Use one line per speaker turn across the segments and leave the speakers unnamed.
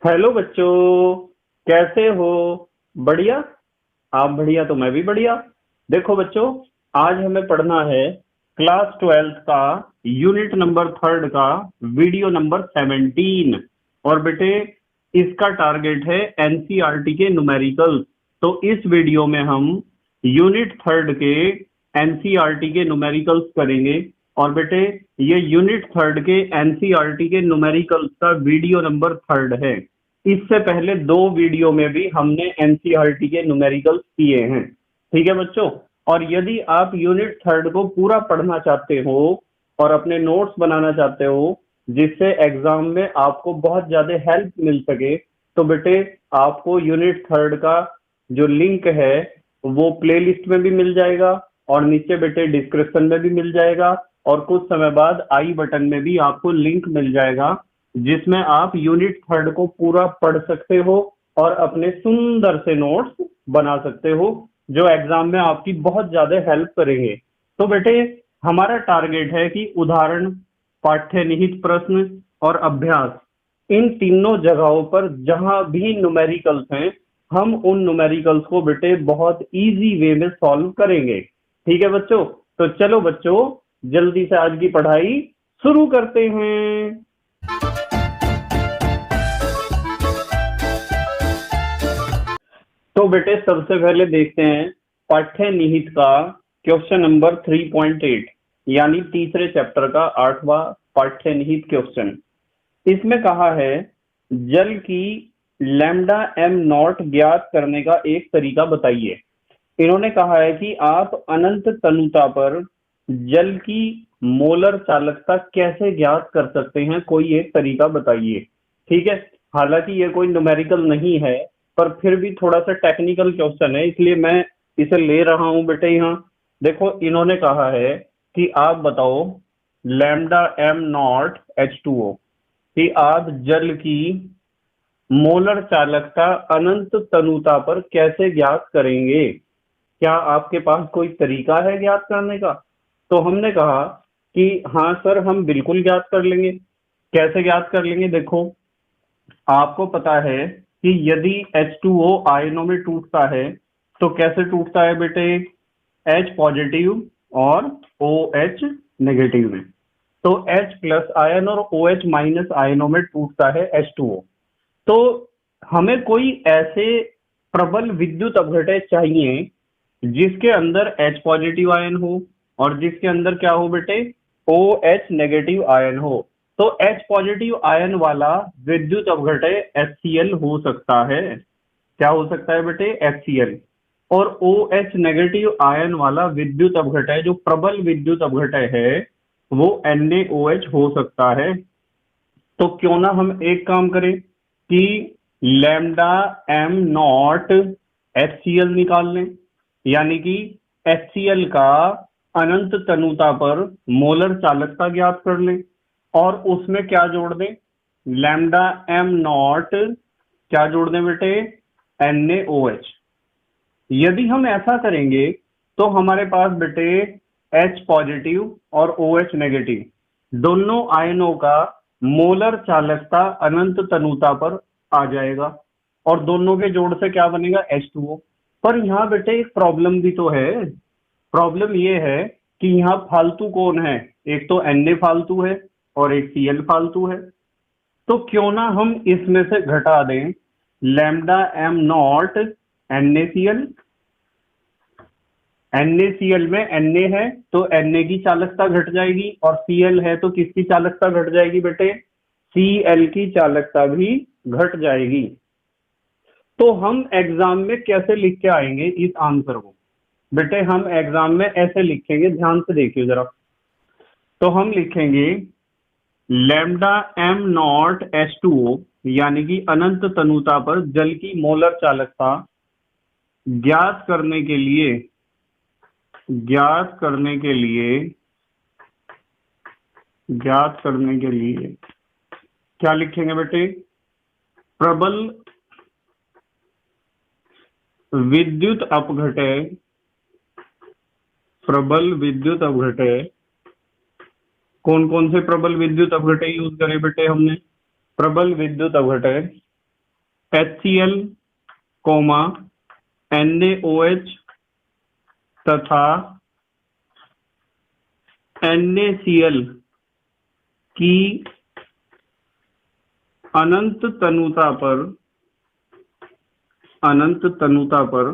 Hello बच्चों, कैसे हो? बढ़िया। आप बढ़िया तो मैं भी बढ़िया। देखो बच्चों, आज हमें पढ़ना है क्लास 12th का यूनिट नंबर 3 का वीडियो नंबर 17। और बेटे, इसका टारगेट है एनसीईआरटी के न्यूमेरिकल्स। तो इस वीडियो में हम यूनिट 3 के एनसीईआरटी के न्यूमेरिकल्स करेंगे। और बेटे, ये यूनिट 3 के एनसीईआरटी के न्यूमेरिकल्स का वीडियो नंबर 3 है। इससे पहले 2 वीडियो में भी हमने एनसीईआरटी के न्यूमेरिकल्स किए हैं। ठीक है बच्चों। और यदि आप यूनिट 3 को पूरा पढ़ना चाहते हो और अपने नोट्स बनाना चाहते हो जिससे एग्जाम में आपको बहुत ज्यादा हेल्प मिल सके, तो बेटे आपको यूनिट 3 का जो लिंक है वो प्लेलिस्ट में भी मिल जाएगा और नीचे बेटे डिस्क्रिप्शन में भी मिल जाएगा। और कुछ समय बाद आई बटन में भी आपको लिंक मिल जाएगा जिसमें आप यूनिट 3 को पूरा पढ़ सकते हो और अपने सुंदर से नोट्स बना सकते हो जो एग्जाम में आपकी बहुत ज्यादा हेल्प करेंगे। तो बेटे, हमारा टारगेट है कि उदाहरण, पाठ्य निहित प्रश्न और अभ्यास, इन तीनों जगहों पर जहां भी न्यूमेरिकल्स हैं हम उन न्यूमेरिकल्स को बेटे बहुत इजी वे में सॉल्व करेंगे। ठीक है बच्चों। तो चलो बच्चों, जल्दी से आज की पढ़ाई शुरू करते हैं। तो बेटे सबसे पहले देखते हैं पाठ्य निहित का क्वेश्चन नंबर 3.8, यानी तीसरे चैप्टर का 8वां पाठ्य निहित क्वेश्चन। इसमें कहा है जल की लैम्डा एम नॉट ज्ञात करने का एक तरीका बताइए। इन्होंने कहा है कि आप अनंत तनुता पर जल की मोलर चालकता कैसे ज्ञात कर सकते हैं, कोई एक तरीका बताइए। ठीक है। हालांकि ये कोई न्यूमेरिकल नहीं है पर फिर भी थोड़ा सा टेक्निकल क्वेश्चन है, इसलिए मैं इसे ले रहा हूं बेटे। यहाँ देखो, इन्होंने कहा है कि आप बताओ लैम्डा एम नॉट H2O कि आप जल की मोलर चालकता अनंत तनुता पर कैसे ज्ञात करेंगे। क्या आपके पास कोई तरीका है ज्ञात करने का? तो हमने कहा कि हाँ सर, हम बिल्कुल ज्ञात कर लेंगे। कैसे ज्ञात कर लेंगे? देखो, आपको पता है कि यदि H2O आयनों में टूटता है तो कैसे टूटता है बेटे? H पॉजिटिव और OH नेगेटिव में। तो H प्लस आयन और OH माइनस आयनों में टूटता है H2O। तो हमें कोई ऐसे प्रबल विद्युत अपघटय चाहिए जिसके अंदर H पॉजिटिव आयन हो और जिसके अंदर क्या हो बेटे? OH नेगेटिव आयन हो। तो H पॉजिटिव आयन वाला विद्युत अपघटय HCl हो सकता है। क्या हो सकता है बेटे? HCl। और OH नेगेटिव आयन वाला विद्युत अपघटय, जो प्रबल विद्युत अपघटय है, वो NaOH हो सकता है। तो क्यों ना हम एक काम करें कि लैम्डा एम नॉट HCl निकाल लें, यानी कि HCl का अनंत तनुता पर मोलर चालकता ज्ञात कर लें और उसमें क्या जोड़ दें? लैम्डा एम नॉट क्या जोड़ दें बेटे? NaOH। यदि हम ऐसा करेंगे तो हमारे पास बेटे H पॉजिटिव और OH नेगेटिव दोनों आयनों का मोलर चालकता अनंत तनुता पर आ जाएगा और दोनों के जोड़ से क्या बनेगा? H2O। पर यहाँ बेटे एक प्रॉब्लम भी तो है। प्रॉब्लम ये है कि यहाँ फालतू कौन है? एक तो Na फालतू है और एक Cl फालतू है। तो क्यों ना हम इसमें से घटा दें lambda m not NaCl। NaCl में Na है तो Na की चालकता घट जाएगी और Cl है तो किसकी चालकता घट जाएगी बेटे? Cl की चालकता भी घट जाएगी। तो हम एग्जाम में कैसे लिख के आएंगे इस आंसर को? बेटे हम एग्जाम में ऐसे लिखेंगे, ध्यान से देखिए जरा। तो हम लिखेंगे लैम्डा एम नॉट H2O, यानी कि अनंत तनुता पर जल की मोलर चालकता ज्ञात करने के लिए ज्ञात करने के लिए ज्ञात करने के लिए क्या लिखेंगे बेटे? प्रबल विद्युत अपघटय, प्रबल विद्युत अपघटय। कौन कौन से प्रबल विद्युत अपघटय यूज करे बेटे हमने? प्रबल विद्युत अपघटय HCl, NaOH तथा NaCl की अनंत तनुता पर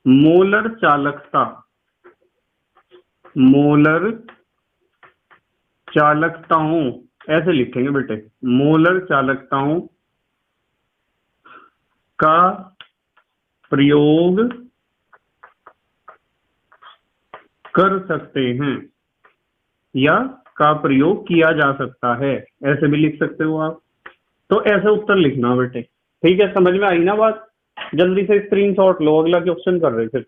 मोलर चालकताओं, ऐसे लिखेंगे बेटे, मोलर चालकताओं का प्रयोग कर सकते हैं या का प्रयोग किया जा सकता है, ऐसे भी लिख सकते हो आप। तो ऐसे उत्तर लिखना बेटे, ठीक है? समझ में आई ना बात? जल्दी से स्क्रीनशॉट लो, अगला क्वेश्चन कर रहे थे।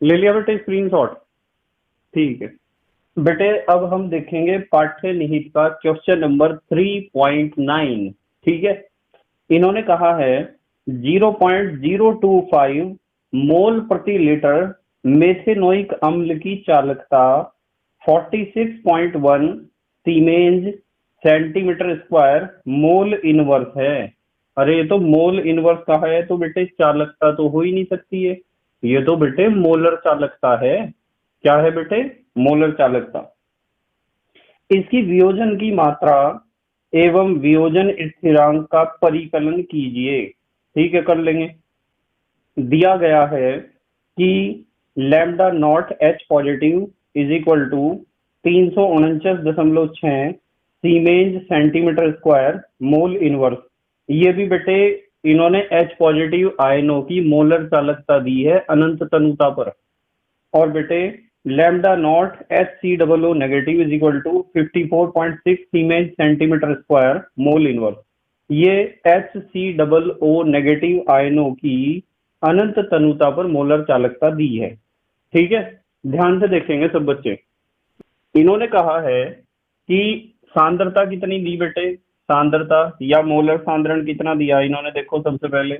ले लिया बेटे स्क्रीनशॉट? ठीक है बेटे, अब हम देखेंगे पाठ्य निहित का क्वेश्चन नंबर 3.9। ठीक है, इन्होंने कहा है 0.025 मोल प्रति लीटर मेथेनोइक अम्ल की चालकता 46.1 siemens centimetre square mole inverse है। अरे ये तो मोल इनवर्स कहा है, तो बेटे चालकता तो हो ही नहीं सकती है, ये तो बेटे मोलर चालकता है। क्या है बेटे? मोलर चालकता। इसकी वियोजन की मात्रा एवं वियोजन स्थिरांक का परिकलन कीजिए। ठीक है, कर लेंगे। दिया गया है कि lambda nought h positive is equal to 349.6 siemens centimetre square mole inverse. ये भी बेटे इन्होंने एच पॉजिटिव आयनों की मोलर चालकता दी है अनंत तनुता पर। और बेटे lambda nought HCOO negative is equal to 54.6 siemens centimetre square mole inverse. ये HCOO नेगेटिव आयनों की अनंत तनुता पर मोलर चालकता दी है। ठीक है, ध्यान से देखेंगे सब बच्चे। इन्होंने कहा है कि सांद्रता कितनी दी बेटे, सांद्रता या मोलर सांद्रण कितना दिया इन्होंने, देखो सबसे पहले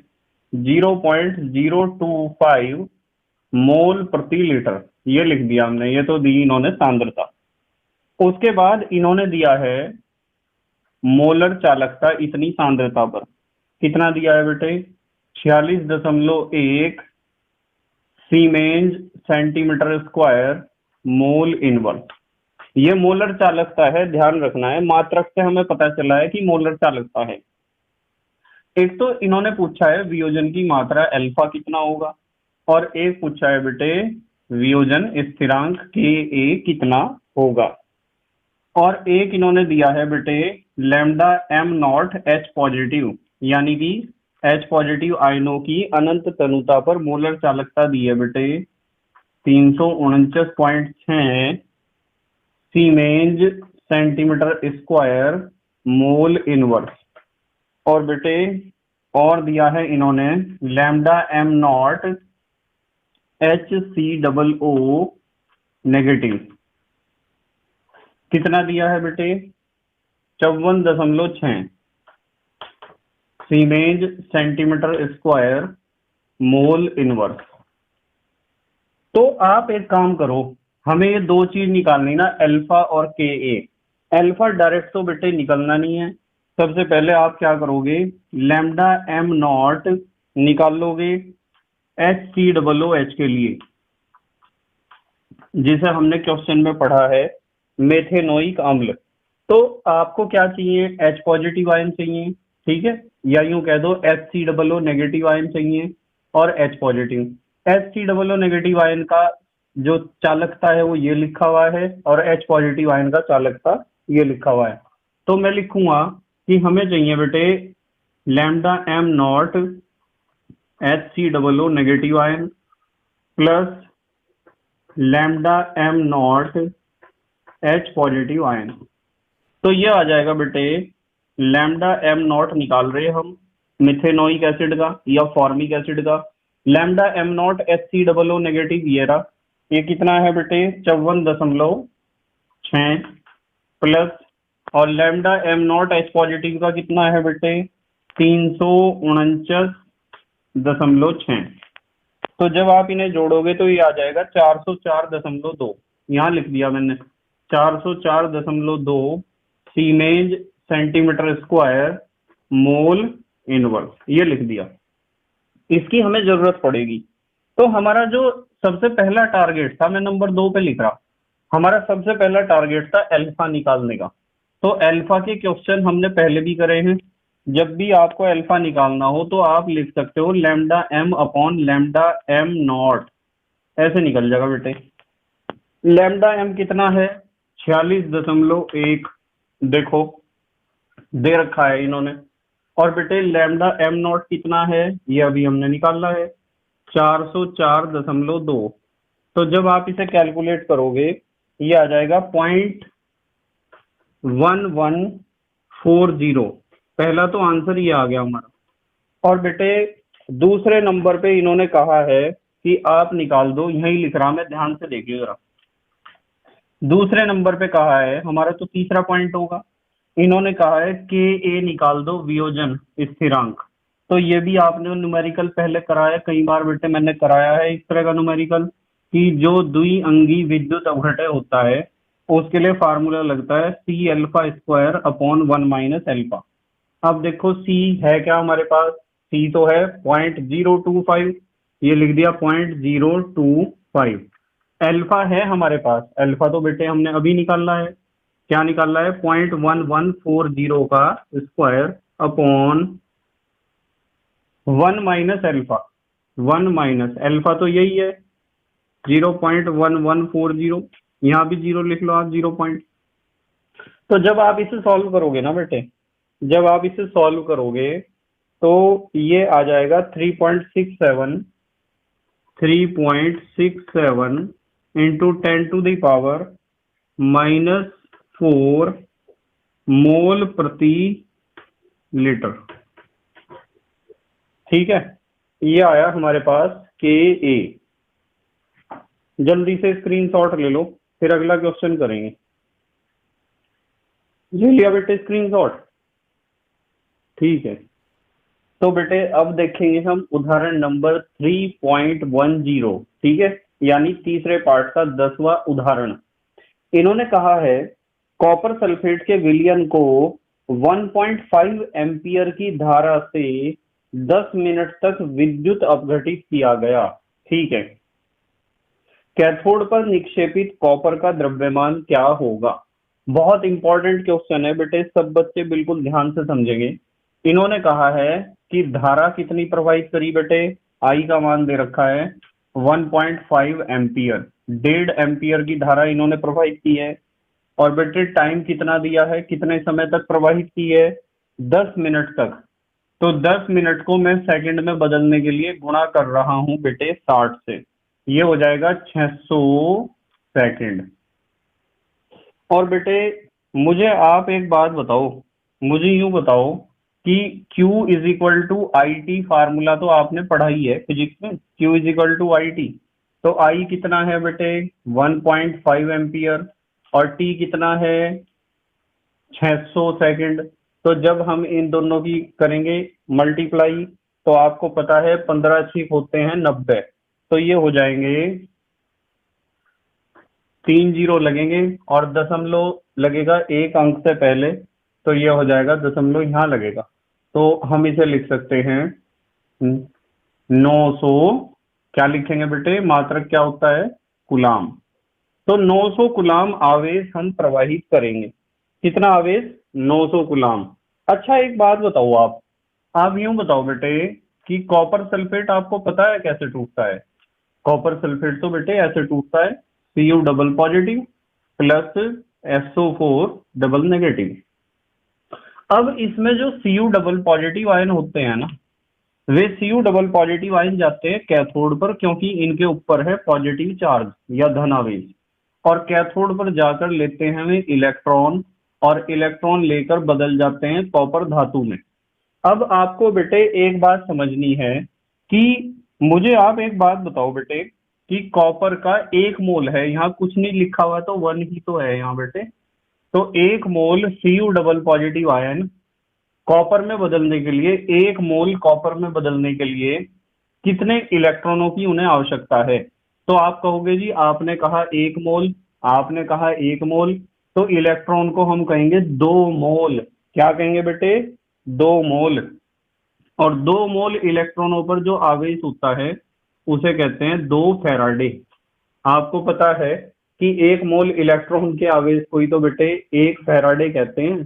0.025 मोल प्रति लीटर, ये लिख दिया हमने, ये तो दी इन्होंने सांद्रता। उसके बाद इन्होंने दिया है मोलर चालकता इतनी सांद्रता पर, कितना दिया है बेटे? 46.1 siemens centimetre square mole inverse. ये मोलर चालकता है, ध्यान रखना है, मात्रक से हमें पता चला है कि मोलर चालकता है। एक तो इन्होंने पूछा है वियोजन की मात्रा अल्फा कितना होगा, और एक पूछा है बेटे वियोजन स्थिरांक Ka कितना होगा, और एक इन्होंने दिया है बेटे lambda m not H positive, यानी कि H पॉजिटिव आयनों की अनंत तनुता पर मोलर चालकता दी है बेटे 349.6 siemens centimetre square mole inverse. और बेटे और दिया है इन्होंने lambda m not HCOO negative, कितना दिया है बेटे? 54.6 siemens centimetre square mole inverse. तो आप एक काम करो, हमें ये दो चीज निकालनी ना, अल्फा और Ka। अल्फा डायरेक्ट तो बेटे निकलना नहीं है। सबसे पहले आप क्या करोगे, लैम्डा m नॉट निकाल लोगे HCOOH के लिए, जिसे हमने क्वेश्चन में पढ़ा है मेथेनोइक अम्ल। तो आपको क्या चाहिए? H पॉजिटिव आयन चाहिए, ठीक है, या यूं कह दो HCOO नेगेटिव आयन चाहिए और H positive. HCOO negative ion का जो चालकता है वो ये लिखा हुआ है, और H पॉजिटिव आयन का चालकता ये लिखा हुआ है। तो मैं लिखूंगा कि हमें चाहिए बेटे lambda m not HCOO negative ion plus lambda m not H positive ion. तो ये आ जाएगा बेटे लैम्डा m नॉट निकाल रहे हम मिथेनोइक एसिड का या फॉर्मिक एसिड का। Lambda m not HCOO negative ये रहा, ये कितना है बेटे 54.6 प्लस, और lambda m not H positive का कितना है बेटे 349.6। तो जब आप इन्हें जोड़ोगे तो ये आ जाएगा 404.2, यहाँ लिख दिया मैंने 404.2 siemens centimetre square mole inverse, ये लिख दिया। इसकी हमें जरूरत पड़ेगी। तो हमारा जो सबसे पहला टारगेट था, मैं नंबर 2 पे लिख रहा, हमारा सबसे पहला टारगेट था अल्फा निकालने का। तो अल्फा के क्वेश्चन हमने पहले भी करे हैं। जब भी आपको अल्फा निकालना हो तो आप लिख सकते हो lambda m upon lambda m nought, ऐसे निकल जाएगा बेटे। लैम्डा एम कितना है? 46.1, देखो दे रखा है इन्होंने। और बेटे लैम्डा एम नॉट कितना है, ये अभी हमने निकाला है, 404.2। तो जब आप इसे कैलकुलेट करोगे ये आ जाएगा 0.1140। पहला तो आंसर ये आ गया हमारा। और बेटे दूसरे नंबर पे इन्होंने कहा है कि आप निकाल दो, यही लिख रहा मैं, ध्यान से देखिए जरा। दूसरे नंबर पे कहा है हमारा, तो तीसरा पॉइंट होगा। इन्होंने कहा है के ए निकाल दो वियोजन स्थिरांक। तो ये भी आपने न्यूमेरिकल पहले कराया, कई बार बेटे मैंने कराया है इस तरह का न्यूमेरिकल, कि जो द्विअंगी विद्युत अपघटय होता है उसके लिए फार्मूला लगता है c alpha square upon 1 minus alpha. अब देखो सी है क्या हमारे पास, सी तो है 0.025, ये लिख दिया 0.025। अल्फा है हमारे पास, अल्फा तो बेटे हमने अभी निकालना है, क्या निकालना है, 0.1140 का square upon 1 minus alpha. 1 minus alpha तो यही है 0.1140, यहाँ भी जीरो लिख लो आप, 0 पॉइंट। तो जब आप इसे सॉल्व करोगे ना बेटे, जब आप इसे सॉल्व करोगे तो ये आ जाएगा 3.67 इंटू 10⁻⁻⁴ मोल प्रति लीटर। ठीक है, ये आया हमारे पास के ए। जल्दी से स्क्रीनशॉट ले लो, फिर अगला क्वेश्चन करेंगे। ले लिया बेटे स्क्रीनशॉट? ठीक है। तो बेटे अब देखेंगे हम उदाहरण नंबर 3.10, ठीक है, यानी तीसरे पार्ट का 10वां उदाहरण। इन्होंने कहा है कॉपर सल्फेट के विलयन को 1.5 एम्पियर की धारा से 10 मिनट तक विद्युत अपघटित किया गया। ठीक है, कैथोड पर निक्षेपित कॉपर का द्रव्यमान क्या होगा? बहुत इंपॉर्टेंट क्वेश्चन है बेटे, सब बच्चे बिल्कुल ध्यान से समझेंगे। इन्होंने कहा है कि धारा कितनी प्रवाहित करी बेटे, आई का मान दे रखा है 1.5 एम्पियर, 1.5 एम्पियर की धारा इन्होंने प्रवाहित की है। और बेटे टाइम कितना दिया है, कितने समय तक प्रवाहित की है, 10 मिनट तक। तो 10 मिनट को मैं सेकंड में बदलने के लिए गुणा कर रहा हूं बेटे 60 से, ये हो जाएगा 600 सेकंड। और बेटे मुझे आप एक बात बताओ, मुझे यूं बताओ कि Q is equal to I t, formula तो आपने पढ़ा ही है फिजिक्स में, Q is equal to I t. तो I कितना है बेटे 1.5 एम्पियर, और T कितना है 600 सेकंड। तो जब हम इन दोनों की करेंगे मल्टीप्लाई, तो आपको पता है 15 छीक होते हैं 90, तो ये हो जाएंगे 3 जीरो लगेंगे और दशमलव लगेगा एक अंक से पहले, तो ये हो जाएगा दशमलव यहाँ लगेगा। तो हम इसे लिख सकते हैं 900, क्या लिखेंगे बेटे, मात्रक क्या होता है, कुलाम। तो 900 कुलाम आवेश हम प्रवाहित करेंगे। कितना आवेश, 900 कुलाम। अच्छा एक बात बताओ, आप यूं बताओ बेटे कि कॉपर सल्फेट आपको पता है कैसे टूटता है? कॉपर सल्फेट तो बेटे ऐसे टूटता है, Cu double positive plus SO4 double negative. अब इसमें जो Cu डबल पॉजिटिव आयन होते हैं ना, वे Cu डबल पॉजिटिव आयन जाते हैं कैथोड पर, क्योंकि इनके ऊपर है पॉजिटिव चार्ज या धन आवेश, और कैथोड पर जाकर लेते हैं वे इलेक्ट्रॉन, और इलेक्ट्रॉन लेकर बदल जाते हैं कॉपर धातु में। अब आपको बेटे एक बात समझनी है कि मुझे आप एक बात बताओ बेटे कि कॉपर का 1 मोल है, यहाँ कुछ नहीं लिखा हुआ तो 1 ही तो है यहाँ बेटे। तो 1 मोल Cu double positive ion copper में बदलने के लिए, 1 मोल कॉपर में बदलने के लिए कितने इलेक्ट्रॉनों की उन्हें आवश्यकता है? तो आप कहोगे जी आपने कहा 1 मोल, आपने कहा 1 मोल, तो इलेक्ट्रॉन को हम कहेंगे 2 मोल। क्या कहेंगे बेटे, 2 मोल, और 2 मोल इलेक्ट्रॉनों पर जो आवेश होता है उसे कहते हैं 2 फैराडे। आपको पता है कि 1 मोल इलेक्ट्रॉन के आवेश को ही तो बेटे 1 फैराडे कहते हैं,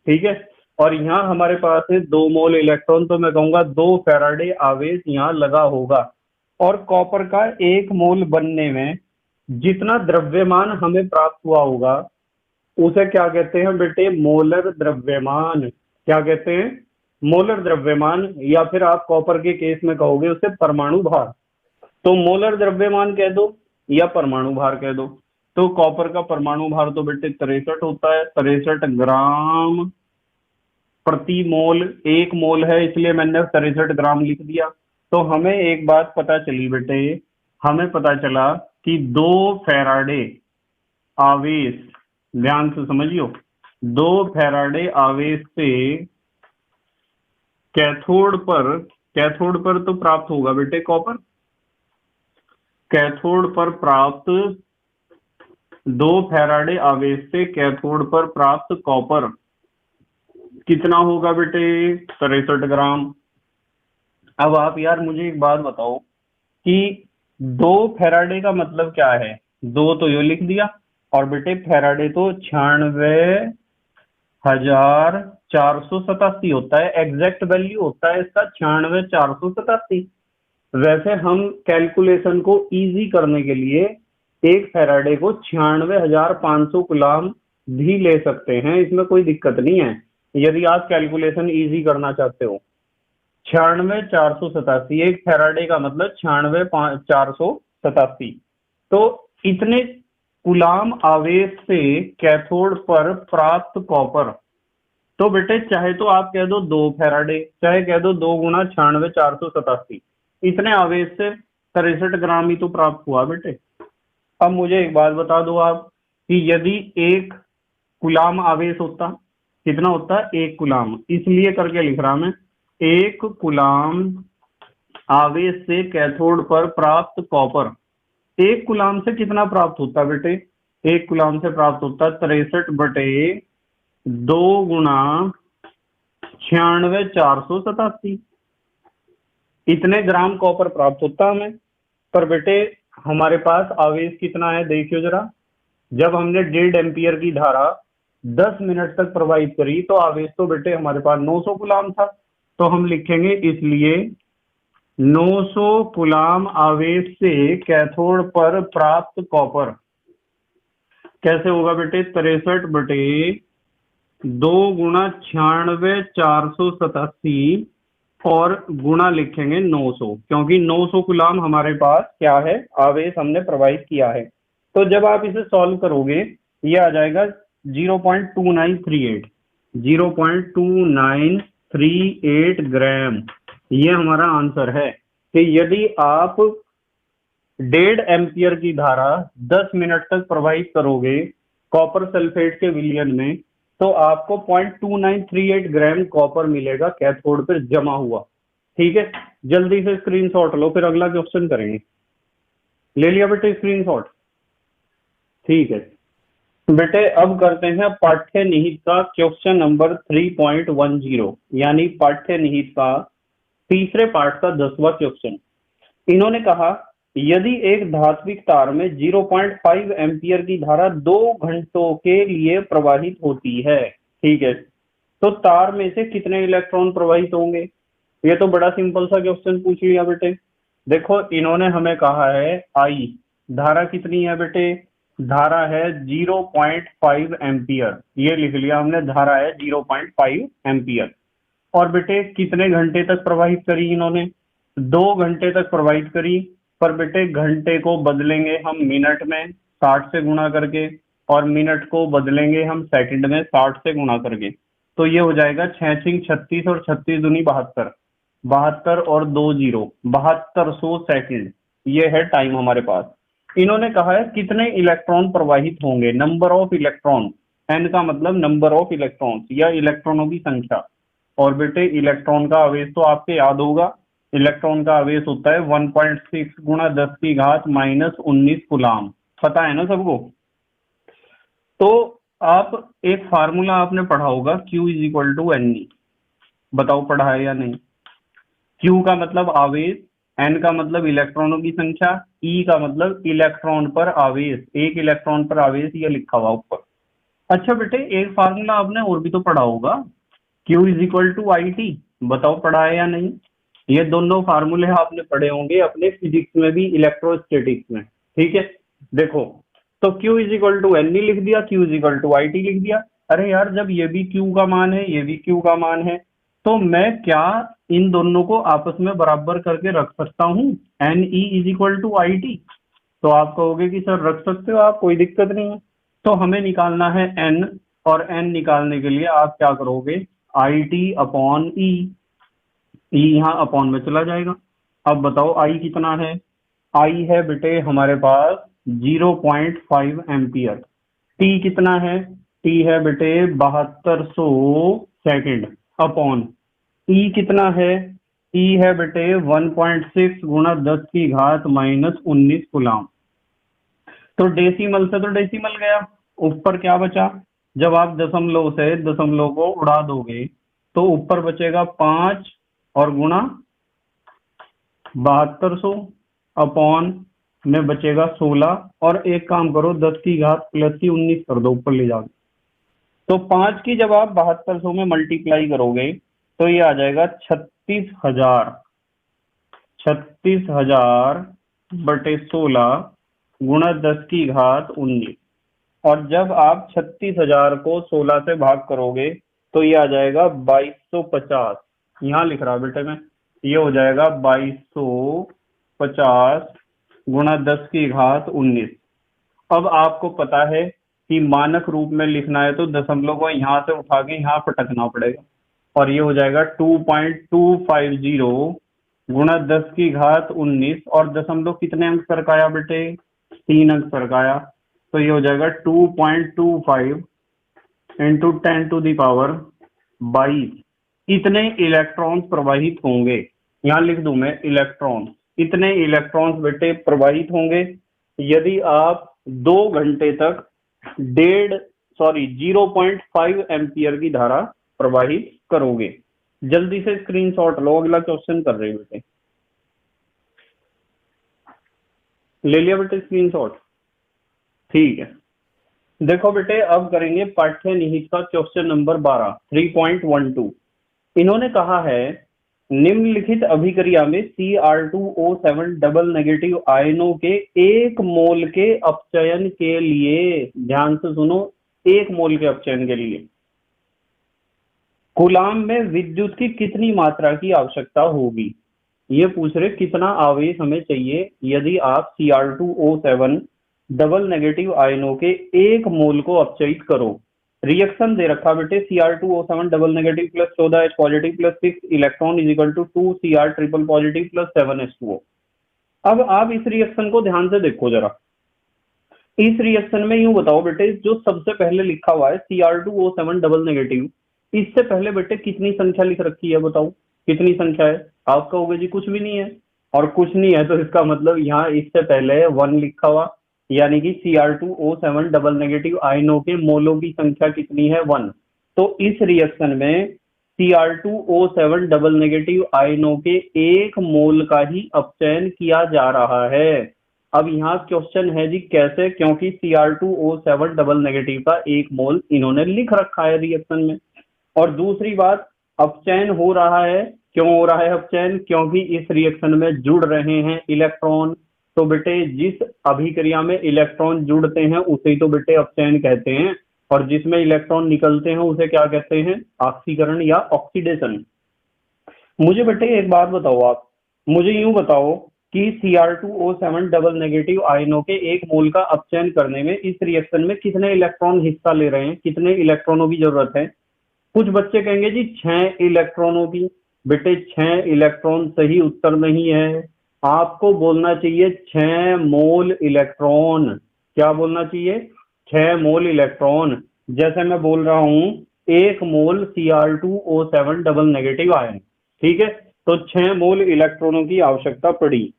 ठीक है। और यहाँ हमारे पास है 2 मोल इलेक्ट्रॉन, तो मैं कहूंगा 2 फैराडे आवेश यहाँ लगा होगा। और कॉपर का 1 मोल बनने में जितना द्रव्यमान हमें प्राप्त हुआ होगा उसे क्या कहते हैं बेटे, मोलर द्रव्यमान। क्या कहते हैं, मोलर द्रव्यमान, या फिर आप कॉपर के केस में कहोगे उसे परमाणु भार। तो मोलर द्रव्यमान कह दो या परमाणु भार कह दो। तो कॉपर का परमाणु भार तो बेटे 63 होता है, 63 ग्राम प्रति मोल। 1 मोल है इसलिए मैंने 63 ग्राम लिख दिया। तो हमें एक बात पता चली बेटे, हमें पता चला कि 2 फैराडे आवेश, ध्यान से समझियो, 2 फैराडे आवेश से कैथोड पर तो प्राप्त होगा बेटे कॉपर। कैथोड पर प्राप्त 2 फैराडे आवेश से कैथोड पर प्राप्त कॉपर कितना होगा बेटे, 63 ग्राम। अब आप यार मुझे एक बात बताओ कि 2 फैराडे का मतलब क्या है। 2 तो यो लिख दिया, और बेटे फैराडे तो 96,487 होता है, एग्जैक्ट वैल्यू होता है इसका 96,487। वैसे हम कैलकुलेशन को इजी करने के लिए 1 फैराडे को 96,500 गुलाम भी ले सकते हैं, इसमें कोई दिक्कत नहीं है यदि आप कैलकुलेशन इजी करना चाहते हो। 96,487, 1 फैराडे का मतलब 96,487। तो इतने गुलाम आवेश से कैथोड पर प्राप्त कॉपर, तो बेटे चाहे तो आप कह दो 2 फैराडे, चाहे कह दो 2 गुना 96,487, इतने आवेश से 63 ग्राम ही तो प्राप्त हुआ बेटे। अब मुझे एक बात बता दो आप कि यदि 1 गुलाम आवेश होता, कितना होता, 1 गुलाम, इसलिए करके लिख रहा मैं, 1 गुलाम आवेश से कैथोड पर प्राप्त कॉपर, 1 गुलाम से कितना प्राप्त होता बेटे, 1 गुलाम से प्राप्त होता 63/2 गुना 96,487, इतने ग्राम कॉपर प्राप्त होता हमें। पर बेटे हमारे पास आवेश कितना है देखियो जरा, जब हमने 1.5 एम्पियर की धारा 10 मिनट तक प्रवाहित करी तो आवेश तो बेटे हमारे पास 900 गुलाम था। तो हम लिखेंगे इसलिए 900 गुलाम आवेश से कैथोड पर प्राप्त कॉपर कैसे होगा बेटे, 63/2 गुना 96,487 और गुणा लिखेंगे 900, क्योंकि 900 गुलाम हमारे पास क्या है, आवेश हमने प्रवाहित किया है। तो जब आप इसे सॉल्व करोगे ये आ जाएगा 0.2938, 0.2938 ग्राम। ये हमारा आंसर है कि यदि आप 1.5 एम्पियर की धारा 10 मिनट तक प्रवाहित करोगे कॉपर सल्फेट के विलयन में, तो आपको 0.2938 ग्राम कॉपर मिलेगा कैथोड पर जमा हुआ। ठीक है, जल्दी से स्क्रीनशॉट लो, फिर अगला क्वेश्चन करेंगे। ले लिया बेटे स्क्रीनशॉट, ठीक है बेटे। अब करते हैं पाठ्य निहित का क्वेश्चन नंबर 3.10, यानी पाठ्य निहित का तीसरे पार्ट का 10वां क्वेश्चन। इन्होंने कहा यदि एक धात्विक तार में 0.5 एम्पियर की धारा 2 घंटों के लिए प्रवाहित होती है, ठीक है, तो तार में से कितने इलेक्ट्रॉन प्रवाहित होंगे। ये तो बड़ा सिंपल सा क्वेश्चन पूछ लिया बेटे। देखो इन्होंने हमें कहा है आई, धारा कितनी है बेटे, धारा है 0.5 एम्पियर, ये लिख लिया हमने, धारा है 0.5 एम्पियर। और बेटे कितने घंटे तक प्रवाहित करी इन्होंने, 2 घंटे तक प्रवाहित करी। पर बेटे घंटे को बदलेंगे हम मिनट में 60 से गुणा करके, और मिनट को बदलेंगे हम सेकंड में 60 से गुणा करके। तो ये हो जाएगा 6×6 36 और 36 दूनी 72, 72 और 2 0, 7200 सेकंड। ये है टाइम हमारे पास। इन्होंने कहा है कितने इलेक्ट्रॉन प्रवाहित होंगे, नंबर ऑफ इलेक्ट्रॉन, एन का मतलब नंबर ऑफ इलेक्ट्रॉन्स या इलेक्ट्रॉनों की संख्या। और बेटे इलेक्ट्रॉन का आवेश तो आपके याद होगा, इलेक्ट्रॉन का आवेश होता है 1.6 गुणा 10 की घात -19 गुलाम, पता है ना सबको। तो आप एक फार्मूला आपने पढ़ा होगा Q = NE, बताओ पढ़ा है या नहीं। Q का मतलब आवेश, N का मतलब इलेक्ट्रॉनों की संख्या, E का मतलब इलेक्ट्रॉन पर आवेश, एक इलेक्ट्रॉन पर आवेश, ये लिखा हुआ ऊपर। अच्छा बेटे, एक फार्मूला आपने और भी तो पढ़ा होगा, Q is equal to I t. बताओ पढ़ा है या नहीं। ये दोनों फार्मूले आपने पढ़े होंगे अपने फिजिक्स में भी, इलेक्ट्रोस्टैटिक्स में। ठीक है, देखो, तो Q is equal to n लिख दिया, Q is equal to I t लिख दिया। अरे यार, जब ये भी Q का मान है, ये भी Q का मान है, तो मैं क्या इन दोनों को आपस में बराबर करके रख सकता हूँ, n e is equal to I t. तो आप कहोगे कि सर रख सकते हो आप, कोई दिक्कत नहीं है। तो हमें निकालना है n, और n निकालने के लिए आप क्या करोगे, आई टी अपॉन ई। ई यहाँ अपॉन में चला जाएगा। अब बताओ आई कितना है। आई है बेटे हमारे पास 0.5 एम्पियर। टी कितना है, टी है बेटे 7200 सेकंड, अपॉन ई कितना है, ई है बेटे 1.6 गुणा 10 की घात माइनस 19 गुलाम। तो डेसिमल से तो डेसिमल गया, ऊपर क्या बचा, जब आप दशमलव से दशमलव को उड़ा दोगे तो ऊपर बचेगा 5 और गुणा 7200, अपॉन में बचेगा 16, और एक काम करो 10 की घात प्लस की 19 कर दो ऊपर ले जाओ। तो 5 की जब आप 7200 में मल्टीप्लाई करोगे तो ये आ जाएगा 36,000, 36,000 बटे 16 गुणा 10 की घात 19। और जब आप 36,000 को 16 से भाग करोगे तो ये आ जाएगा 2250। यहाँ लिख रहा बेटे मैं, ये हो जाएगा 2250 गुणा 10 की घात 19। अब आपको पता है कि मानक रूप में लिखना है तो दशमलव को यहाँ से उठा के यहाँ पटकना पड़ेगा, और ये हो जाएगा 2.250 गुणा 10 की घात 19, और दशमलव कितने अंक सरकाया बेटे, 3 अंक सरकाया। तो ये हो जाएगा 2.25 इंटू 10 टू दी पावर 22। इतने इलेक्ट्रॉन्स प्रवाहित होंगे, यहाँ लिख दूं मैं इलेक्ट्रॉन, इतने इलेक्ट्रॉन्स बेटे प्रवाहित होंगे यदि आप 2 घंटे तक 0.5 एम्पियर की धारा प्रवाहित करोगे। जल्दी से स्क्रीनशॉट लो, अगला क्वेश्चन कर रहे हैं बेटे। ले लिया बेटे स्क्रीनशॉट, ठीक है। देखो बेटे, अब करेंगे पाठ्य निहित का क्वेश्चन नंबर 12, 3.12। इन्होंने कहा है निम्नलिखित अभिक्रिया में Cr2O7 डबल नेगेटिव आयनों के 1 मोल के अपचयन के लिए, ध्यान से सुनो, 1 मोल के अपचयन के लिए कूलाम में विद्युत की कितनी मात्रा की आवश्यकता होगी। ये पूछ रहे कितना आवेश हमें चाहिए यदि आप Cr2O7 डबल नेगेटिव आयनों के 1 मोल को अपचयित करो। रिएक्शन दे रखा बेटे, Cr2O7 double negative plus 14H positive plus 6 electron is equal to 2 Cr triple positive plus 7H2O। अब आप इस रिएक्शन को ध्यान से देखो जरा। इस रिएक्शन में यूं बताओ बेटे, जो सबसे पहले लिखा हुआ है Cr2O7 डबल नेगेटिव, इससे पहले बेटे कितनी संख्या लिख रखी है, बताओ कितनी संख्या है। आप कहोगे जी कुछ भी नहीं है, और कुछ नहीं है तो इसका मतलब यहाँ इससे पहले 1 लिखा हुआ, यानी कि Cr2O7 डबल नेगेटिव आयनों के मोलों की संख्या कितनी है, 1। तो इस रिएक्शन में Cr2O7 डबल नेगेटिव आयनों के 1 मोल का ही अपचयन किया जा रहा है। अब यहाँ क्वेश्चन है जी कैसे, क्योंकि Cr2O7 डबल नेगेटिव का 1 मोल इन्होंने लिख रखा है रिएक्शन में। और दूसरी बात, अपचयन हो रहा है, क्यों हो रहा है अपचयन, क्योंकि इस रिएक्शन में जुड़ रहे हैं इलेक्ट्रॉन। तो बेटे जिस अभिक्रिया में इलेक्ट्रॉन जुड़ते हैं उसे तो बेटे अपचयन कहते हैं, और जिसमें इलेक्ट्रॉन निकलते हैं उसे क्या कहते हैं, ऑक्सीकरण या ऑक्सीडेशन। मुझे बेटे एक बात बताओ, आप मुझे यूं बताओ कि Cr2O7 डबल नेगेटिव आयनों के 1 मोल का अपचयन करने में इस रिएक्शन में कितने इलेक्ट्रॉन हिस्सा ले रहे हैं, कितने इलेक्ट्रॉनों की जरूरत है। कुछ बच्चे कहेंगे जी 6 इलेक्ट्रॉनों की। बेटे 6 इलेक्ट्रॉन सही उत्तर नहीं है, आपको बोलना चाहिए 6 मोल इलेक्ट्रॉन। क्या बोलना चाहिए, 6 मोल इलेक्ट्रॉन। जैसे मैं बोल रहा हूं 1 मोल Cr2O7 डबल नेगेटिव आयन, ठीक है, तो 6 मोल इलेक्ट्रॉनों की आवश्यकता पड़ी।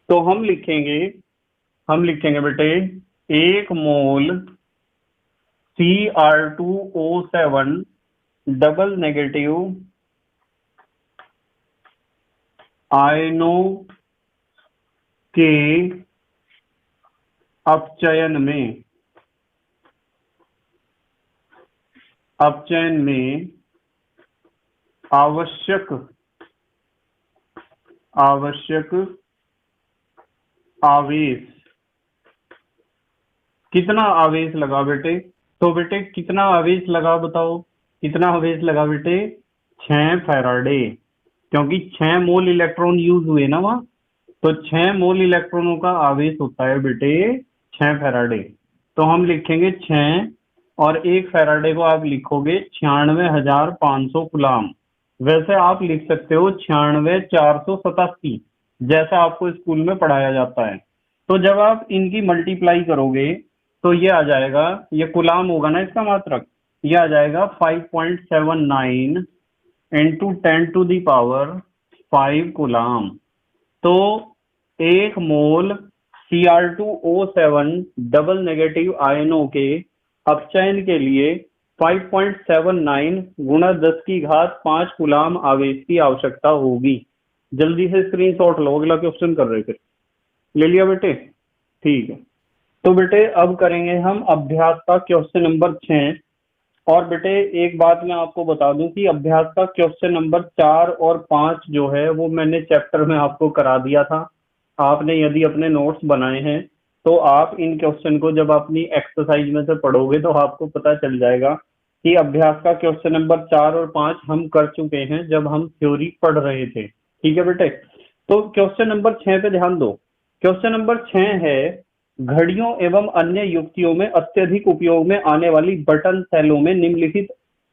तो हम लिखेंगे बेटे 1 मोल Cr2O7 डबल नेगेटिव आयनों के अपचयन में आवश्यक आवेश, कितना आवेश लगा बेटे? तो बेटे कितना आवेश लगा बताओ, कितना आवेश लगा बेटे? 6 फैराडे, क्योंकि 6 मोल इलेक्ट्रॉन यूज हुए ना वहां, तो 6 मोल इलेक्ट्रॉनों का आवेश होता है बेटे 6 फैराडे। तो हम लिखेंगे 6 और 1 फैराडे को आप लिखोगे 96,500 कूलाम। वैसे आप लिख सकते हो 96,487, जैसा आपको स्कूल में पढ़ाया जाता है। तो जब आप इनकी मल्टीप्लाई करोगे तो ये आ जाएगा, ये कूलाम होगा ना इसका मात्रक, ये आ जाएगा 5.79 इंटू 10⁵ कूलाम। तो 1 मोल Cr2O7 डबल नेगेटिव आयनों के अपचयन के लिए 5.79 गुणा 10⁵ कूलाम आवेश की आवश्यकता होगी। जल्दी से स्क्रीनशॉट लो, अगला क्वेश्चन कर रहे थे। ले लिया बेटे? ठीक है। तो बेटे अब करेंगे हम अभ्यास का क्वेश्चन नंबर 6। और बेटे एक बात मैं आपको बता दूं कि अभ्यास का क्वेश्चन नंबर 4 और 5 जो है वो मैंने चैप्टर में आपको करा दिया था। आपने यदि अपने नोट्स बनाए हैं तो आप इन क्वेश्चन को जब अपनी एक्सरसाइज में से पढ़ोगे तो आपको पता चल जाएगा कि अभ्यास का क्वेश्चन नंबर 4 और 5 हम कर चुके हैं जब हम थ्योरी पढ़ रहे थे। ठीक है बेटे? तो क्वेश्चन नंबर 6 पे ध्यान दो। क्वेश्चन नंबर 6 है, घड़ियों एवं अन्य युक्तियों में अत्यधिक उपयोग में आने वाली बटन सेलों में निम्नलिखित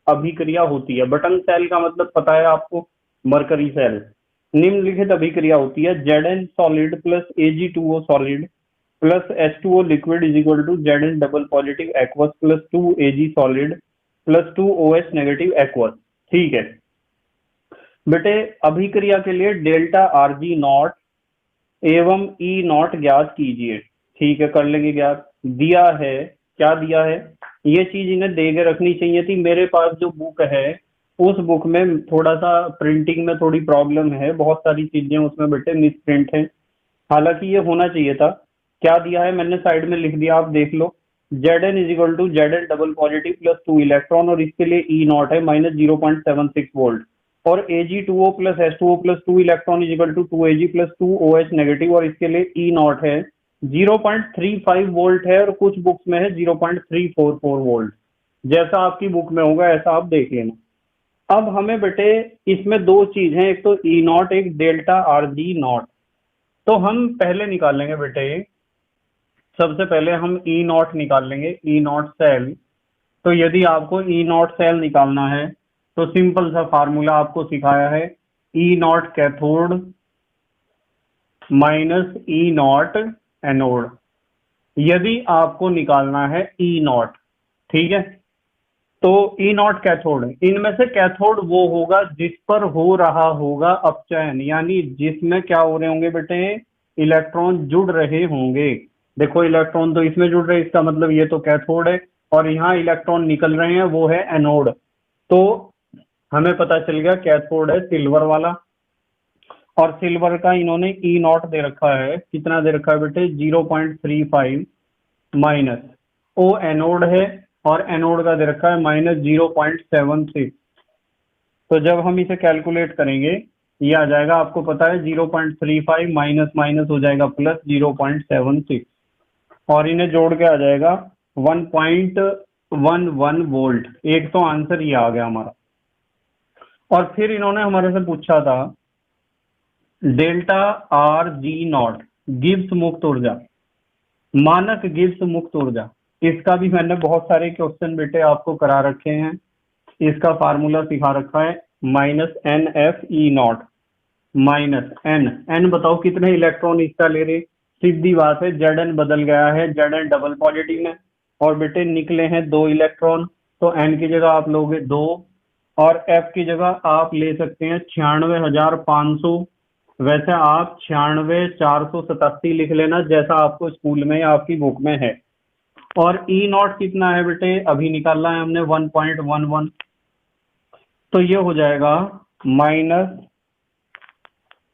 अभिक्रिया होती है। बटन सेल का मतलब पता है आपको, मरकरी सेल। निम्नलिखित अभिक्रिया होती है, Zn solid plus Ag2O solid plus H2O liquid is equal to Zn double positive aqueous plus 2Ag solid plus 2OH negative aqueous. ठीक है बेटे, अभिक्रिया के लिए डेल्टा Rg नॉट एवं E नॉट ज्ञात कीजिए। ठीक है, कर लेंगे ज्ञात। दिया है, क्या दिया है? ये चीज इन्हें दे के रखनी चाहिए थी। मेरे पास जो बुक है उस बुक में थोड़ा सा प्रिंटिंग में थोड़ी प्रॉब्लम है, बहुत सारी चीजें उसमें बेटे मिस प्रिंट है, हालांकि ये होना चाहिए था। क्या दिया है मैंने साइड में लिख दिया, आप देख लो। Zn is equal to Zn double positive plus 2 electron और इसके लिए E नॉट है माइनस 0.76 वोल्ट, और Ag2O plus H2O plus 2 electron is equal to 2Ag plus 2OH negative और इसके लिए E नॉट है 0.35 वोल्ट है, और कुछ बुक्स में है 0.344 वोल्ट। जैसा आपकी बुक में होगा ऐसा आप देख लेना। अब हमें बेटे इसमें दो चीज हैं, एक तो E नॉट, एक डेल्टा Rg नॉट। तो हम पहले निकाल लेंगे बेटे, सबसे पहले हम E नॉट निकाल लेंगे, E नॉट सेल। तो यदि आपको E नॉट सेल निकालना है तो सिंपल सा फार्मूला आपको सिखाया है, E naught cathode minus E not anode. यदि आपको निकालना है E नॉट, ठीक है, तो E नॉट कैथोड है। इनमें से कैथोड वो होगा जिस पर हो रहा होगा अपचयन, यानी जिसमें क्या हो रहे होंगे बेटे, इलेक्ट्रॉन जुड़ रहे होंगे। देखो इलेक्ट्रॉन तो इसमें जुड़ रहे हैं, इसका मतलब ये तो कैथोड है, और यहाँ इलेक्ट्रॉन निकल रहे हैं वो है एनोड। तो हमें पता चल गया कैथोड है सिल्वर वाला, और सिल्वर का इन्होंने E नॉट दे रखा है, कितना दे रखा है बेटे 0.35 माइनस, ओ एनोड है और एनोड का दे रखा है माइनस 0.76। तो जब हम इसे कैलकुलेट करेंगे ये आ जाएगा, आपको पता है 0.35 माइनस माइनस हो जाएगा प्लस 0.76, और इन्हें जोड़ के आ जाएगा 1.11 वोल्ट। एक तो आंसर ये आ गया हमारा। और फिर इन्होंने हमारे से पूछा था डेल्टा Rg नॉट, गिब्स मुक्त ऊर्जा, मानक गिब्स मुक्त ऊर्जा। इसका भी मैंने बहुत सारे क्वेश्चन बेटे आपको करा रखे हैं, इसका फार्मूला सिखा रखा है, minus NFE nought minus n बताओ कितने इलेक्ट्रॉन इसका ले रहे। सीधी बात है, Zn बदल गया है, Zn डबल पॉजिटिव में, और बेटे निकले हैं 2 इलेक्ट्रॉन, तो n की जगह आप लोगे 2 और f की जगह आप ले सकते हैं 96,500। वैसे आप 96,487 लिख लेना जैसा आपको स्कूल में या आपकी बुक में है। और E नॉट कितना है बेटे, अभी निकालना है हमने 1.11, तो ये हो जाएगा माइनस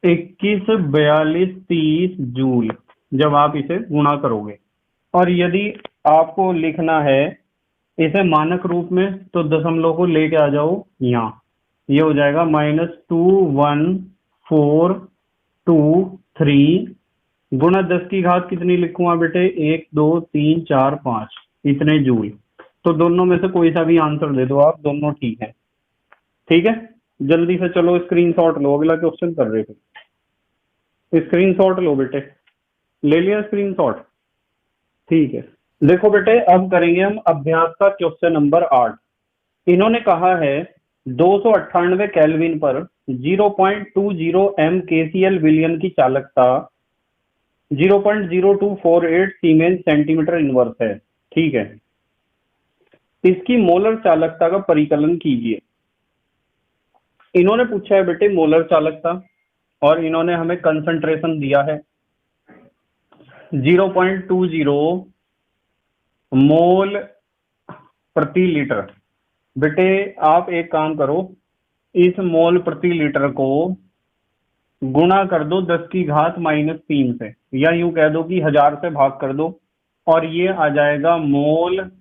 214230 जब आप इसे गुणा करोगे। और यदि आपको लिखना है इसे मानक रूप में तो दशमलव को लेके आ जाओ यहाँ, ये हो जाएगा -21423 गुणा 10 की घात कितनी लिखूंगा बेटे, 1 2 3 4 5 इतने जूल। तो दोनों में से कोई सा भी आंसर दे दो आप, दोनों ठीक है। ठीक है, जल्दी से चलो स्क्रीनशॉट लो, अगला क्वेश्चन कर रहे थे। स्क्रीनशॉट लो बेटे, ले लिया स्क्रीनशॉट? ठीक है, देखो बेटे अब करेंगे हम अभ्यास का क्वेश्चन नंबर 8। इन्होंने कहा है 298 केल्विन पर 0.20 एम केसीएल विलियन की चालकता 0.0248 सीमेंस सेंटीमीटर इनवर्स है। ठीक है, इसकी मोलर चालकता का परिकलन कीजिए। इन्होंने पूछा है बेटे मोलर चालकता, और इन्होंने हमें कंसंट्रेशन दिया है 0.20 मोल प्रति लीटर। बेटे आप एक काम करो, इस मोल प्रति लीटर को गुणा कर दो 10 की घात -3 से, या यूं कह दो कि 1000 से भाग कर दो, और ये आ जाएगा मोल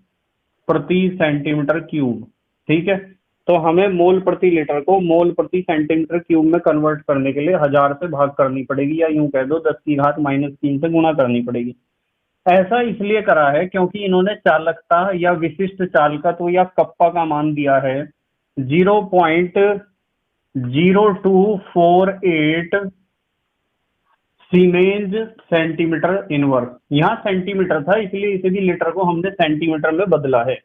प्रति सेंटीमीटर क्यूब। ठीक है, तो हमें मोल प्रति लीटर को मोल प्रति सेंटीमीटर क्यूब में कन्वर्ट करने के लिए 1000 से भाग करनी पड़ेगी, या यूं कह दो 10 की घात -3 से गुणा करनी पड़ेगी। ऐसा इसलिए करा है क्योंकि इन्होंने चालकता या विशिष्ट चालकत्व या कप्पा का मान दिया है 0.0248 सीमेंस सेंटीमीटर इनवर्स। यहाँ सेंटीमीटर था इसलिए इसे भी लीटर को हमने सेंटीमीटर में बदला है।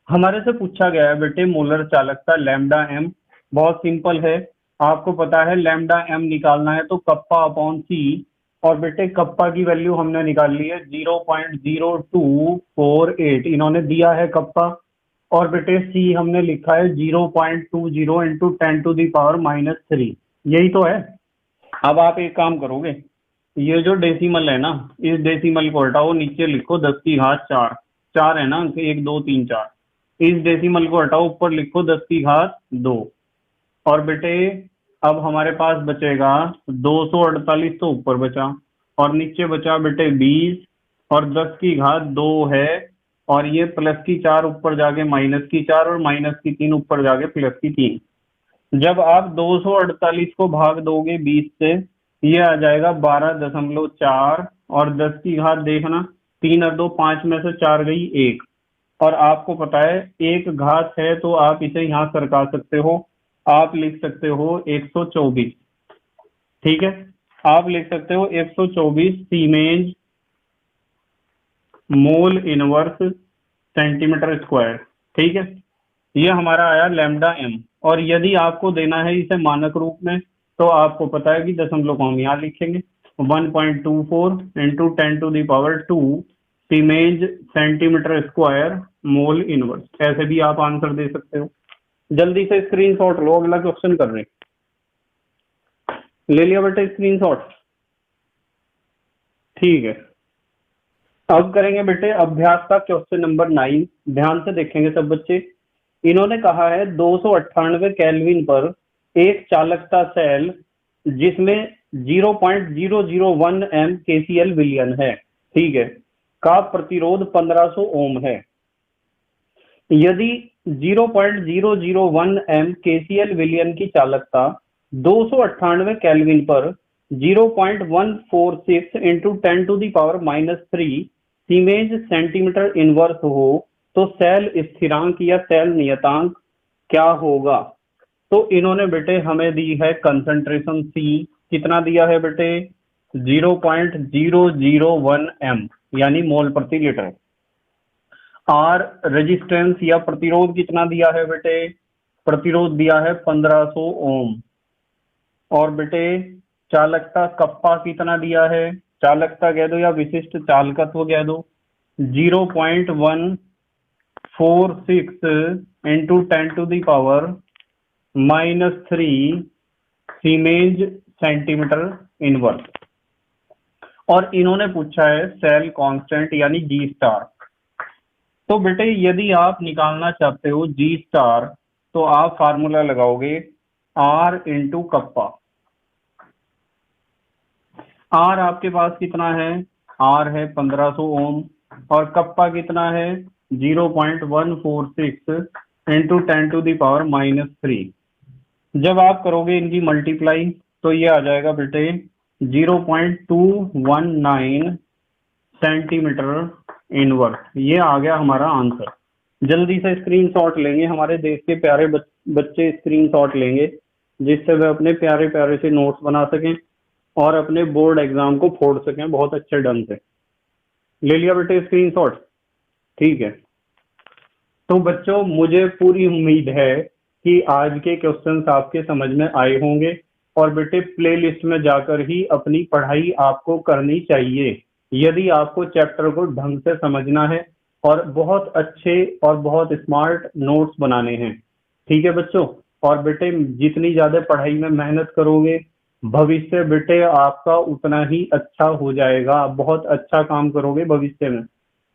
हमारे से पूछा गया है बेटे मोलर चालकता लैम्डा एम। बहुत सिंपल है, आपको पता है लैम्डा एम निकालना है तो कप्पा अपॉन सी, और बेटे कप्पा की वैल्यू हमने निकाल ली है 0.0248 इन्होंने दिया है कप्पा, और बेटे सी हमने लिखा है 0.20 इंटू 10⁻³ यही तो है। अब आप एक काम करोगे, ये जो डेसिमल है ना, इस डेसिमल को हटाओ, नीचे लिखो 10 की घात 4, 4 है ना अंक, 1 2 3 4। इस डेसिमल को हटाओ, ऊपर लिखो 10 की घात 2, और बेटे अब हमारे पास बचेगा 248 तो ऊपर बचा, और नीचे बचा बेटे 20, और 10 की घात 2 है, और ये प्लस की 4 ऊपर जाके माइनस की 4, और माइनस की 3 ऊपर जाके प्लस की 3। जब आप 248 को भाग दोगे 20 से, ये आ जाएगा 12.4, और 10 की घात देखना 3 और 2 5 में से 4 गई 1, और आपको पता है एक घात है तो आप इसे यहाँ सरका सकते हो, आप लिख सकते हो 124। ठीक है, आप लिख सकते हो 124 siemens mole inverse centimetre square. ठीक है, ये हमारा आया लैम्डा एम। और यदि आपको देना है इसे मानक रूप में तो आपको पता है कि दशमलव को हम यहाँ लिखेंगे 1.24 into 10⁻², siemens centimetre square mole inverse. ऐसे भी आप आंसर दे सकते हो। जल्दी से स्क्रीनशॉट लो, अगला क्वेश्चन कर रहे हैं। ले लिया बेटा स्क्रीनशॉट? ठीक है, अब करेंगे बेटे अभ्यास का क्वेश्चन नंबर 9। ध्यान से देखेंगे सब बच्चे। इन्होंने कहा है 298 केल्विन पर एक चालकता सेल जिसमें 0.001 एम केसीएल विलियन है, ठीक है, का प्रतिरोध 1500 ओम है। यदि 0.001 एम केसीएल विलियन की चालकता 298 केल्विन पर 0.146 इंटू 10⁻³ सीमेंस सेंटीमीटर इनवर्स हो तो सेल स्थिरांक या सेल नियतांक क्या होगा? तो इन्होंने बेटे हमें दी है कंसंट्रेशन सी, कितना दिया है बेटे 0.001 एम यानी मोल प्रति लीटर। आर रेजिस्टेंस या प्रतिरोध कितना दिया है बेटे, प्रतिरोध दिया है 1500 ओम। और बेटे चालकता कप्पा कितना दिया है, चालकता कह दो या विशिष्ट चालकत्व कह दो 0.146 इंटू 10⁻³ सीमेंस सेंटीमीटर इनवर्स। और इन्होंने पूछा है सेल कांस्टेंट यानी जी स्टार। तो बेटे यदि आप निकालना चाहते हो जी स्टार तो आप फार्मूला लगाओगे आर इंटू कप्पा। आर आपके पास कितना है, आर है 1500 ओम, और कप्पा कितना है 0.146 इंटू 10⁻⁻3। जब आप करोगे इनकी मल्टीप्लाई तो ये आ जाएगा बेटे 0.219 सेंटीमीटर इनवर्स। ये आ गया हमारा आंसर। जल्दी से स्क्रीनशॉट लेंगे, हमारे देश के प्यारे बच्चे स्क्रीनशॉट लेंगे, जिससे वे अपने प्यारे प्यारे से नोट्स बना सकें और अपने बोर्ड एग्जाम को फोड़ सकें बहुत अच्छे ढंग से। ले लिया बेटे स्क्रीनशॉट? ठीक है। तो बच्चों मुझे पूरी उम्मीद है कि आज के क्वेश्चंस आपके समझ में आए होंगे, और बेटे प्लेलिस्ट में जाकर ही अपनी पढ़ाई आपको करनी चाहिए यदि आपको चैप्टर को ढंग से समझना है और बहुत अच्छे और बहुत स्मार्ट नोट्स बनाने हैं। ठीक है बच्चों? और बेटे जितनी ज्यादा पढ़ाई में मेहनत करोगे, भविष्य बेटे आपका उतना ही अच्छा हो जाएगा। आप बहुत अच्छा काम करोगे भविष्य में,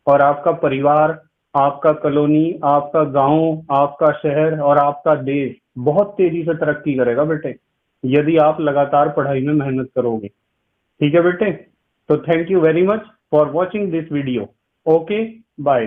और आपका परिवार, आपका कॉलोनी, आपका गांव, आपका शहर और आपका देश बहुत तेजी से तरक्की करेगा बेटे, यदि आप लगातार पढ़ाई में मेहनत करोगे। ठीक है बेटे? तो thank you very much for watching this video. Okay, bye.